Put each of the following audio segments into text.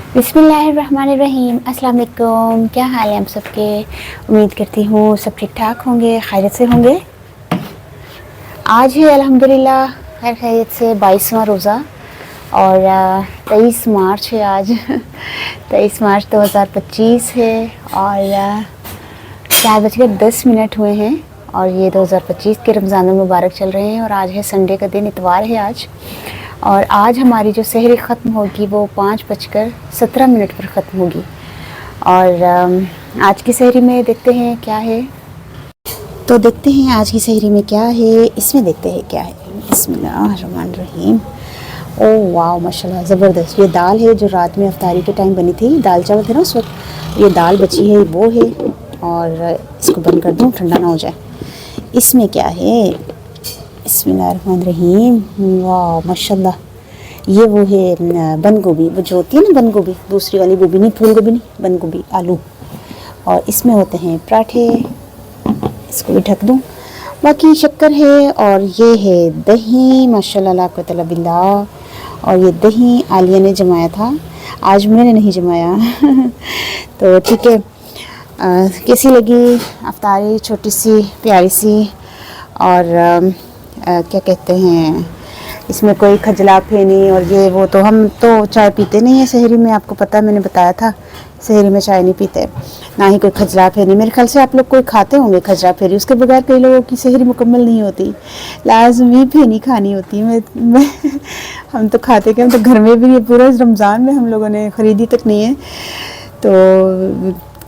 बिस्मिल्लाहिर्रहमानिर्रहीम। अस्सलाम वालेकुम। क्या हाल है हम सबके? उम्मीद करती हूँ सब ठीक ठाक होंगे, खैरियत से होंगे। आज है अल्हम्दुलिल्लाह खैर खैरियत से 22वां रोज़ा और 23 मार्च है आज 23 मार्च 2025 है और 4:10 हुए हैं और ये 2025 के रमज़ान मुबारक चल रहे हैं और आज है संडे का दिन, इतवार है आज। और आज हमारी जो सहरी ख़त्म होगी वो 5:17 पर ख़त्म होगी। और आज की सहरी में देखते हैं क्या है, तो देखते हैं आज की सहरी में क्या है, इसमें देखते हैं क्या है। बिस्मिल्लाहिर्रहमानिर्रहीम। ओह वाह माशाल्लाह ज़बरदस्त। ये दाल है जो रात में अफ्तारी के टाइम बनी थी, दाल चावल थे ना उस वक्त, ये दाल बची है वो है। और इसको बंद कर दूँ ठंडा ना हो जाए। इसमें क्या है, बिस्मिल्लाहिर्रहमानिर्रहीम। वाह माशाल्लाह। ये वो है बंद गोभी, वो जो होती है ना बंद गोभी, दूसरी वाली गोभी नहीं, फूल गोभी नहीं, बंद गोभी, आलू। और इसमें होते हैं पराठे, इसको भी ढक दूँ। बाकी शक्कर है और ये है दही, माशाल्लाह ला कुव्वता इल्ला बिल्लाह। और ये दही आलिया ने जमाया था, आज मैंने नहीं जमाया तो ठीक है। कैसी लगी अफ्तारी, छोटी सी प्यारी सी। और क्या कहते हैं, इसमें कोई खजला फेनी और ये वो, तो हम तो चाय पीते नहीं है सहरी में, आपको पता है, मैंने बताया था सहरी में चाय नहीं पीते, ना ही कोई खजला फेनी। मेरे ख्याल से आप लोग कोई खाते होंगे खजला फेरी, उसके बगैर कई लोगों की सहरी मुकम्मल नहीं होती, लाजमी फेनी खानी होती है। मैं हम तो खाते कि हम तो घर में भी पूरा रमज़ान में हम लोगों ने ख़रीदी तक नहीं है, तो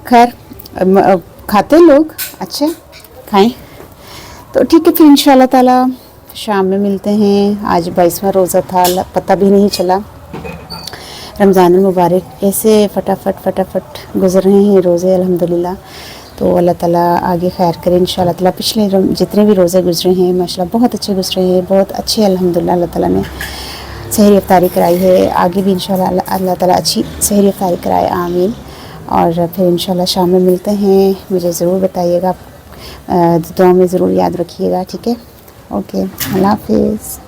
खैर खाते लोग, अच्छा खाएं तो ठीक है। फिर इंशाल्लाह ताला शाम में मिलते हैं। आज 22वां रोज़ा था, पता भी नहीं चला। रमज़ान मुबारक ऐसे फटाफट गुज़र रहे हैं रोज़े अल्हम्दुलिल्लाह। तो अल्लाह ताला आगे खैर करे इंशाल्लाह ताला। पिछले जितने भी रोज़े गुज़रे हैं माशाल्लाह बहुत अच्छे गुज़रे हैं, बहुत अच्छे अल्हम्दुलिल्लाह। अल्लाह ताला ने सहरी इफ्तारी कराई है, आगे भी इंशाल्लाह अल्लाह ताला अच्छी सहरी इफ्तारी कराए, आमीन। और फिर इंशाल्लाह शाम में मिलते हैं। मुझे ज़रूर बताइएगा, दुआ में ज़रूर याद रखिएगा, ठीक है। ओके, अल्लाह हाफ़िज़।